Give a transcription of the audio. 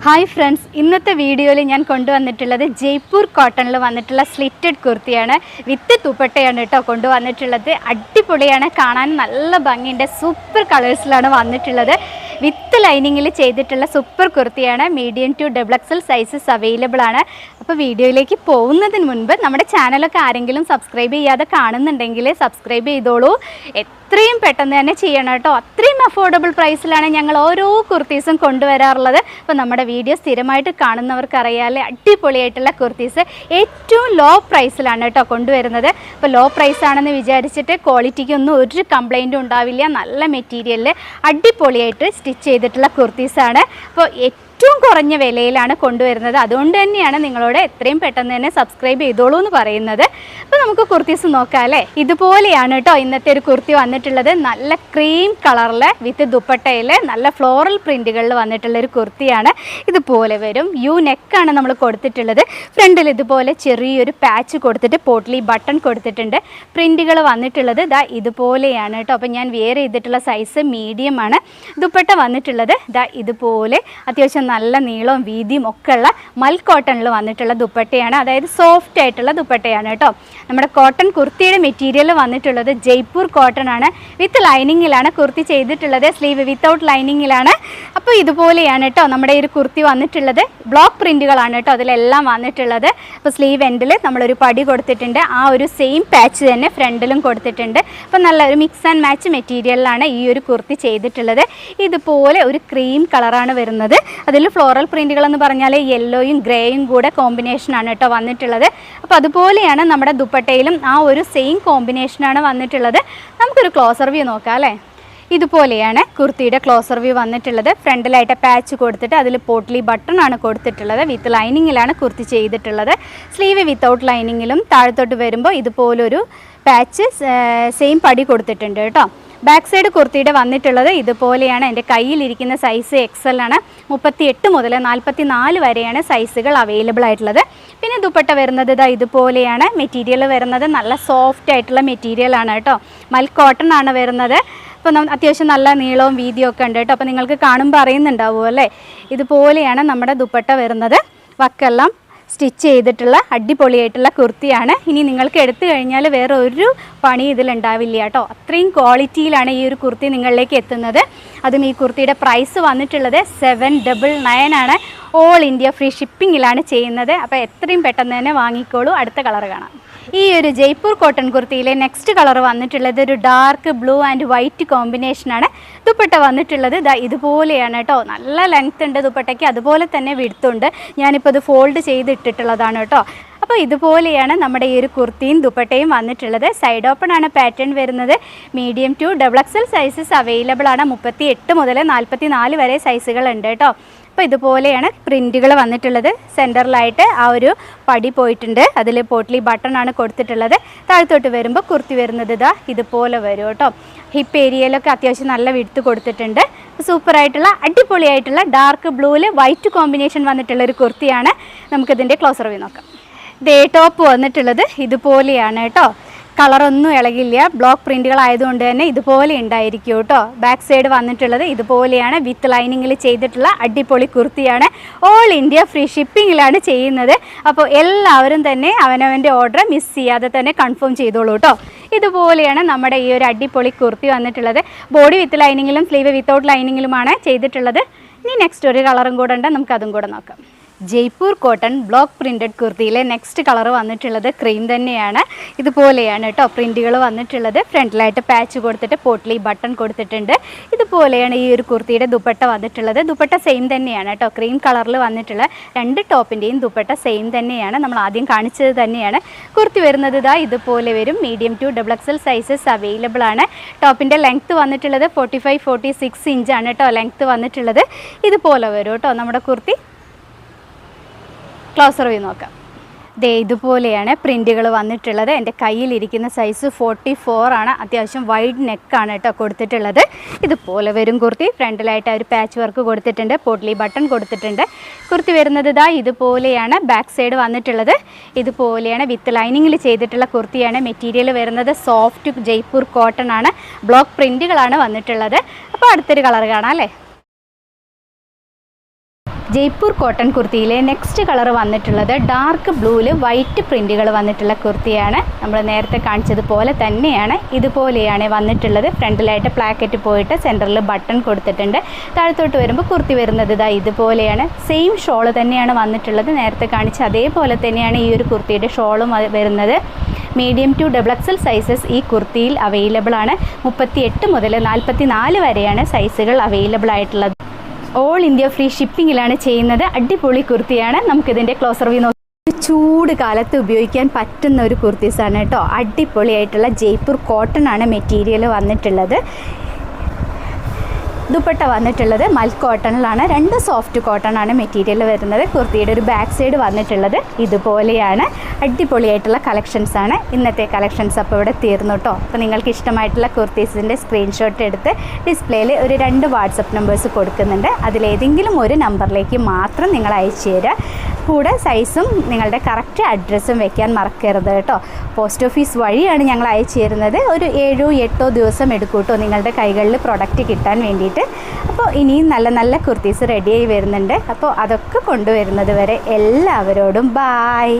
Hi friends, ഇന്നത്തെ വീഡിയോയിൽ ഞാൻ കൊണ്ടുവന്നിട്ടുള്ളത് ജയ്പൂർ കോട്ടണിൽ വന്നിട്ടുള്ള സ്ലിറ്റഡ് കുർത്തിയാണ്. വിത്ത് ദുപ്പട്ടയാണ് കേട്ടോ കൊണ്ടുവന്നിട്ടുള്ളത്. അടിപൊളിയാണ്, കാണാൻ നല്ല ഭംഗിയുണ്ട്. സൂപ്പർ കളേഴ്സിലാണ് വന്നിട്ടുള്ളത്. വിത്ത് ലൈനിങ്ങിൽ ചെയ്തിട്ടുള്ള സൂപ്പർ കുർത്തിയാണ്. Medium to double XL sizes available ആണ്. അപ്പോൾ വീഡിയോയിലേക്ക് പോകുന്നതിന് മുൻപ് നമ്മുടെ ചാനലൊക്കെ ആരെങ്കിലും സബ്സ്ക്രൈബ് ചെയ്യാതെ കാണുന്നുണ്ടെങ്കിൽ സബ്സ്ക്രൈബ് ചെയ്തോളൂ. എത്രയും പെട്ടെന്ന് തന്നെ ചെയ്യണം കേട്ടോ. അത്രയും അഫോർഡബിൾ പ്രൈസിലാണ് ഞങ്ങൾ ഓരോ കുർത്തീസും കൊണ്ടുവരാറുള്ളത്. അപ്പോൾ നമ്മുടെ വീഡിയോ സ്ഥിരമായിട്ട് കാണുന്നവർക്ക് അറിയാമല്ലേ, അടിപൊളിയായിട്ടുള്ള കുർത്തീസ് ഏറ്റവും ലോ പ്രൈസിലാണ് കേട്ടോ കൊണ്ടുവരുന്നത്. അപ്പോൾ ലോ പ്രൈസ് ആണെന്ന് വിചാരിച്ചിട്ട് ക്വാളിറ്റിക്കൊന്നും ഒരു കംപ്ലൈൻറ്റും ഉണ്ടാവില്ല. നല്ല മെറ്റീരിയലിൽ അടിപൊളിയായിട്ട് സ്റ്റിച്ച് ചെയ്തിട്ടുള്ള കുർത്തീസാണ്. അപ്പോൾ ഏറ്റവും കുറഞ്ഞ വിലയിലാണ് കൊണ്ടുവരുന്നത്. അതുകൊണ്ട് തന്നെയാണ് നിങ്ങളോട് എത്രയും പെട്ടെന്ന് തന്നെ സബ്സ്ക്രൈബ് ചെയ്തോളൂ എന്ന് പറയുന്നത്. അപ്പോൾ നമുക്ക് കുർത്തീസ് നോക്കാം അല്ലേ. ഇതുപോലെയാണ് കേട്ടോ ഇന്നത്തെ ഒരു കുർത്തി വന്നിട്ടുള്ളത്. നല്ല ക്രീം കളറിൽ വിത്ത് ദുപ്പട്ടയിൽ നല്ല ഫ്ലോറൽ പ്രിൻറ്റുകളിൽ വന്നിട്ടുള്ള ഒരു കുർത്തിയാണ്. ഇതുപോലെ വരും. യു നെക്കാണ് നമ്മൾ കൊടുത്തിട്ടുള്ളത്. ഫ്രണ്ടിൽ ഇതുപോലെ ചെറിയൊരു പാച്ച് കൊടുത്തിട്ട് പോട്ട്ലി ബട്ടൺ കൊടുത്തിട്ടുണ്ട്. പ്രിൻറ്റുകൾ വന്നിട്ടുള്ളത് ദാ ഇതുപോലെയാണ് കേട്ടോ. അപ്പോൾ ഞാൻ വെയർ ചെയ്തിട്ടുള്ള സൈസ് മീഡിയം ആണ്. ദുപ്പട്ട വന്നിട്ടുള്ളത് ദാ ഇതുപോലെ അത്യാവശ്യം നല്ല നീളവും വീതിയും ഒക്കെ ഉള്ള മൽ കോട്ടണിൽ വന്നിട്ടുള്ള ദുപ്പട്ടയാണ്. അതായത് സോഫ്റ്റ് ആയിട്ടുള്ള ദുപ്പട്ടയാണ് കേട്ടോ. നമ്മുടെ കോട്ടൺ കുർത്തിയുടെ മെറ്റീരിയൽ വന്നിട്ടുള്ളത് ജയ്പൂർ കോട്ടൺ ആണ്. വിത്ത് ലൈനിങ്ങിലാണ് കുർത്തി ചെയ്തിട്ടുള്ളത്. സ്ലീവ് വിത്തൗട്ട് ലൈനിങ്ങിലാണ്. അപ്പോൾ ഇതുപോലെയാണ് കേട്ടോ നമ്മുടെ ഈ ഒരു കുർത്തി വന്നിട്ടുള്ളത്. ബ്ലോക്ക് പ്രിൻറ്റുകളാണ് കേട്ടോ അതിലെല്ലാം വന്നിട്ടുള്ളത്. അപ്പോൾ സ്ലീവ് എൻഡിൽ നമ്മളൊരു പടി കൊടുത്തിട്ടുണ്ട്. ആ ഒരു സെയിം പാച്ച് തന്നെ ഫ്രണ്ടിലും കൊടുത്തിട്ടുണ്ട്. അപ്പോൾ നല്ല ഒരു മിക്സ് ആൻഡ് മാച്ച് മെറ്റീരിയലിലാണ് ഈ ഒരു കുർത്തി ചെയ്തിട്ടുള്ളത്. ഇതുപോലെ ഒരു ക്രീം കളറാണ് വരുന്നത്. അതിൽ ഫ്ലോറൽ പ്രിൻറ്റുകൾ എന്ന് പറഞ്ഞാൽ യെല്ലോയും ഗ്രേയും കൂടെ കോമ്പിനേഷനാണ് കേട്ടോ വന്നിട്ടുള്ളത്. അപ്പോൾ അതുപോലെയാണ് നമ്മുടെ ദുപ്പട്ടയിലും ആ ഒരു സെയിം കോമ്പിനേഷനാണ് വന്നിട്ടുള്ളത്. നമുക്കൊരു ക്ലോസർ വ്യൂ നോക്കാം അല്ലേ. ഇതുപോലെയാണ് കുർത്തിയുടെ ക്ലോസർ വ്യൂ വന്നിട്ടുള്ളത്. ഫ്രണ്ടിലായിട്ട് പാച്ച് കൊടുത്തിട്ട് അതിൽ പോട്ട്ലി ബട്ടൺ ആണ് കൊടുത്തിട്ടുള്ളത്. വിത്ത് ലൈനിങ്ങിലാണ് കുർത്തി ചെയ്തിട്ടുള്ളത്. സ്ലീവ് വിത്തൗട്ട് ലൈനിങ്ങിലും താഴത്തോട്ട് വരുമ്പോൾ ഇതുപോലൊരു പാച്ച് സെയിം പടി കൊടുത്തിട്ടുണ്ട് കേട്ടോ. ബാക്ക് സൈഡ് കുർത്തിയുടെ വന്നിട്ടുള്ളത് ഇതുപോലെയാണ്. എൻ്റെ കയ്യിലിരിക്കുന്ന സൈസ് എക്സൽ ആണ്. 38 മുതൽ 44 വരെയാണ് സൈസുകൾ അവൈലബിൾ ആയിട്ടുള്ളത്. പിന്നെ ദുപ്പട്ട വരുന്നത് ഇതാ ഇതുപോലെയാണ്. മെറ്റീരിയൽ വരുന്നത് നല്ല സോഫ്റ്റ് ആയിട്ടുള്ള മെറ്റീരിയലാണ് കേട്ടോ. മൽ കോട്ടൺ ആണ് വരുന്നത്. അപ്പോൾ അത്യാവശ്യം നല്ല നീളവും വീതിയും ഒക്കെ ഉണ്ട് കേട്ടോ. അപ്പോൾ നിങ്ങൾക്ക് കാണുമ്പോൾ അറിയുന്നുണ്ടാവും അല്ലേ. ഇതുപോലെയാണ് നമ്മുടെ ദുപ്പട്ട വരുന്നത്. വക്കെല്ലാം സ്റ്റിച്ച് ചെയ്തിട്ടുള്ള അടിപൊളിയായിട്ടുള്ള കുർത്തിയാണ്. ഇനി നിങ്ങൾക്ക് എടുത്തു കഴിഞ്ഞാൽ വേറെ ഒരു പണി ഇതിലുണ്ടാവില്ല കേട്ടോ. അത്രയും ക്വാളിറ്റിയിലാണ് ഈ ഒരു കുർത്തി നിങ്ങളിലേക്ക് എത്തുന്നത്. അതും ഈ കുർത്തിയുടെ പ്രൈസ് വന്നിട്ടുള്ളത് 799 ആണ്. ഓൾ ഇന്ത്യ ഫ്രീ ഷിപ്പിങ്ങിലാണ് ചെയ്യുന്നത്. അപ്പോൾ എത്രയും പെട്ടെന്ന് തന്നെ വാങ്ങിക്കോളൂ. അടുത്ത കളർ കാണാം. ഈ ഒരു ജയ്പൂർ കോട്ടൺ കുർത്തിയിലെ നെക്സ്റ്റ് കളർ വന്നിട്ടുള്ളത് ഒരു ഡാർക്ക് ബ്ലൂ ആൻഡ് വൈറ്റ് കോമ്പിനേഷനാണ്. ദുപ്പട്ട വന്നിട്ടുള്ളത് ഇതാ ഇതുപോലെയാണ് കേട്ടോ. നല്ല ലെങ്ത് ഉണ്ട് ദുപ്പട്ടയ്ക്ക്, അതുപോലെ തന്നെ വിഡ്ത്തുണ്ട്. ഞാനിപ്പോൾ ഇത് ഫോൾഡ് ചെയ്തിട്ടിട്ടുള്ളതാണ് കേട്ടോ. അപ്പോൾ ഇതുപോലെയാണ് നമ്മുടെ ഈ ഒരു കുർത്തിയും ദുപ്പട്ടയും വന്നിട്ടുള്ളത്. സൈഡ് ഓപ്പൺ ആണ് പാറ്റേൺ വരുന്നത്. Medium to double XL sizes available ആണ്. 38 മുതൽ 44 വരെ സൈസുകൾ ഉണ്ട് കേട്ടോ. അപ്പോൾ ഇതുപോലെയാണ് പ്രിൻറ്റുകൾ വന്നിട്ടുള്ളത്. സെൻറ്ററിലായിട്ട് ആ ഒരു പടി പോയിട്ടുണ്ട്. അതിൽ പോട്ട്ലി ബട്ടൺ ആണ് കൊടുത്തിട്ടുള്ളത്. താഴത്തോട്ട് വരുമ്പോൾ കുർത്തി വരുന്നത് ഇതാ ഇതുപോലെ വരും കേട്ടോ. ഹിപ്പ് ഏരിയയിലൊക്കെ അത്യാവശ്യം നല്ല വിഡ്ത്ത് കൊടുത്തിട്ടുണ്ട്. സൂപ്പറായിട്ടുള്ള അടിപൊളിയായിട്ടുള്ള ഡാർക്ക് ബ്ലൂവിൽ വൈറ്റ് കോമ്പിനേഷൻ വന്നിട്ടുള്ള ഒരു കുർത്തിയാണ്. നമുക്കിതിൻ്റെ ക്ലോസർ വ്യൂ നോക്കാം. ദേ ടോപ്പ് വന്നിട്ടുള്ളത് ഇതുപോലെയാണ് കേട്ടോ. കളറൊന്നും ഇളകില്ല. ബ്ലോക്ക് പ്രിൻറ്റുകൾ ആയതുകൊണ്ട് തന്നെ ഇതുപോലെ ഉണ്ടായിരിക്കും കേട്ടോ. ബാക്ക് സൈഡ് വന്നിട്ടുള്ളത് ഇതുപോലെയാണ്. വിത്ത് ലൈനിങ്ങിൽ ചെയ്തിട്ടുള്ള അടിപൊളി കുർത്തിയാണ്. ഓൾ ഇന്ത്യ ഫ്രീ ഷിപ്പിങ്ങിലാണ് ചെയ്യുന്നത്. അപ്പോൾ എല്ലാവരും തന്നെ അവനവൻ്റെ ഓർഡർ മിസ് ചെയ്യാതെ തന്നെ കൺഫേം ചെയ്തോളൂ കേട്ടോ. ഇതുപോലെയാണ് നമ്മുടെ ഈ ഒരു അടിപൊളി കുർത്തി വന്നിട്ടുള്ളത്. ബോഡി വിത്ത് ലൈനിങ്ങിലും സ്ലീവ് വിത്തൗട്ട് ലൈനിങ്ങിലുമാണ് ചെയ്തിട്ടുള്ളത്. ഇനി നെക്സ്റ്റ് ഒരു കളറും കൂടെ ഉണ്ട്, നമുക്കതും കൂടെ നോക്കാം. ജയ്പൂർ കോട്ടൺ ബ്ലോക്ക് പ്രിൻറ്റഡ് കുർത്തിയിലെ നെക്സ്റ്റ് കളർ വന്നിട്ടുള്ളത് ക്രീം തന്നെയാണ്. ഇതുപോലെയാണ് കേട്ടോ പ്രിൻറ്റുകൾ വന്നിട്ടുള്ളത്. ഫ്രണ്ടിലായിട്ട് പാച്ച് കൊടുത്തിട്ട് പോട്ട്ലി ബട്ടൺ കൊടുത്തിട്ടുണ്ട്. ഇതുപോലെയാണ് ഈ ഒരു കുർത്തിയുടെ ദുപ്പട്ട വന്നിട്ടുള്ളത്. ദുപ്പട്ട സെയിം തന്നെയാണ് കേട്ടോ. ക്രീം കളറിൽ വന്നിട്ടുള്ള രണ്ട് ടോപ്പിൻ്റെയും ദുപ്പട്ട സെയിം തന്നെയാണ്. നമ്മൾ ആദ്യം കാണിച്ചത് തന്നെയാണ്. കുർത്തി വരുന്നത് ഇതാ ഇതുപോലെ വരും. Medium to double XL sizes available ആണ്. ടോപ്പിൻ്റെ ലെങ്ത്ത് വന്നിട്ടുള്ളത് 45-46 ഇഞ്ചാണ് കേട്ടോ ലെങ്ത്ത് വന്നിട്ടുള്ളത്. ഇതുപോലെ വരും കേട്ടോ നമ്മുടെ കുർത്തി. ക്ലോസർ വ്യൂ നോക്കാം. ദേ ഇതുപോലെയാണ് പ്രിൻറ്റുകൾ വന്നിട്ടുള്ളത്. എൻ്റെ കയ്യിലിരിക്കുന്ന സൈസ് 44 ആണ്. അത്യാവശ്യം വൈഡ് നെക്കാണ് കേട്ടോ കൊടുത്തിട്ടുള്ളത്. ഇതുപോലെ വരും കുർത്തി. ഫ്രണ്ടിലായിട്ട് ഒരു പാച്ച് വർക്ക് കൊടുത്തിട്ടുണ്ട്. പോട്ട്ലി ബട്ടൺ കൊടുത്തിട്ടുണ്ട്. കുർത്തി വരുന്നത് ഇതാ ഇതുപോലെയാണ്. ബാക്ക് സൈഡ് വന്നിട്ടുള്ളത് ഇതുപോലെയാണ്. വിത്ത് ലൈനിങ്ങിൽ ചെയ്തിട്ടുള്ള കുർത്തിയാണ്. മെറ്റീരിയൽ വരുന്നത് സോഫ്റ്റ് ജയ്പൂർ കോട്ടൺ ആണ്. ബ്ലോക്ക് പ്രിൻറ്റുകളാണ് വന്നിട്ടുള്ളത്. അപ്പോൾ അടുത്തൊരു കളർ കാണാം അല്ലേ. ജയ്പൂർ കോട്ടൺ കുർത്തിയിലെ നെക്സ്റ്റ് കളർ വന്നിട്ടുള്ളത് ഡാർക്ക് ബ്ലൂവിൽ വൈറ്റ് പ്രിൻറ്റുകൾ വന്നിട്ടുള്ള കുർത്തിയാണ്. നമ്മൾ നേരത്തെ കാണിച്ചതുപോലെ തന്നെയാണ്, ഇതുപോലെയാണ് വന്നിട്ടുള്ളത്. ഫ്രണ്ടിലായിട്ട് പ്ലാക്കറ്റ് പോയിട്ട് സെൻറ്ററിൽ ബട്ടൺ കൊടുത്തിട്ടുണ്ട്. താഴത്തോട്ട് വരുമ്പോൾ കുർത്തി വരുന്നത് ഇതാ ഇതുപോലെയാണ്. സെയിം ഷോള് തന്നെയാണ് വന്നിട്ടുള്ളത്. നേരത്തെ കാണിച്ച അതേപോലെ തന്നെയാണ് ഈ ഒരു കുർത്തിയുടെ ഷോളും വരുന്നത്. മീഡിയം ടു XXL സൈസസ് ഈ കുർത്തിയിൽ അവൈലബിൾ ആണ്. 38 മുതൽ 44 വരെയാണ് സൈസുകൾ അവൈലബിൾ ആയിട്ടുള്ളത്. ഓൾ ഇന്ത്യ ഫ്രീ ഷിപ്പിങ്ങിലാണ് ചെയ്യുന്നത്. അടിപൊളി കുർത്തിയാണ്. നമുക്കിതിൻ്റെ ക്ലോസർ വ്യൂ നോക്കി ചൂട് കാലത്ത് ഉപയോഗിക്കാൻ പറ്റുന്ന ഒരു കുർത്തീസാണ് കേട്ടോ. അടിപൊളിയായിട്ടുള്ള ജയ്പൂർ കോട്ടൺ ആണ് മെറ്റീരിയൽ വന്നിട്ടുള്ളത്. ദുപ്പട്ട വന്നിട്ടുള്ളത് മൽ കോട്ടണിലാണ്. 2 സോഫ്റ്റ് കോട്ടൺ ആണ് മെറ്റീരിയൽ വരുന്നത്. കുർത്തിയുടെ ഒരു ബാക്ക് സൈഡ് വന്നിട്ടുള്ളത് ഇതുപോലെയാണ്. അടിപൊളിയായിട്ടുള്ള കളക്ഷൻസ് ആണ് ഇന്നത്തെ കളക്ഷൻസ്. അപ്പോൾ ഇവിടെ തീർന്നു കേട്ടോ. അപ്പോൾ നിങ്ങൾക്ക് ഇഷ്ടമായിട്ടുള്ള കുർത്തീസിൻ്റെ സ്ക്രീൻഷോട്ട് എടുത്ത് ഡിസ്പ്ലേയിൽ ഒരു 2 വാട്സപ്പ് നമ്പേഴ്സ് കൊടുക്കുന്നുണ്ട്. അതിലേതെങ്കിലും ഒരു നമ്പറിലേക്ക് മാത്രം നിങ്ങൾ അയച്ചു തരിക. കൂടെ സൈസും നിങ്ങളുടെ കറക്റ്റ് അഡ്രസ്സും വെക്കാൻ മറക്കരുത് കേട്ടോ. പോസ്റ്റ് ഓഫീസ് വഴിയാണ് ഞങ്ങൾ അയച്ചു തരുന്നത്. ഒരു 7-8 ദിവസം എടുക്കും കേട്ടോ നിങ്ങളുടെ കൈകളിൽ പ്രൊഡക്റ്റ് കിട്ടാൻ വേണ്ടിയിട്ട്. അപ്പോൾ ഇനിയും നല്ല നല്ല കുർത്തീസ് റെഡിയായി വരുന്നുണ്ട്. അപ്പോൾ അതൊക്കെ കൊണ്ടുവരുന്നത് വരെ എല്ലാവരോടും ബായ്.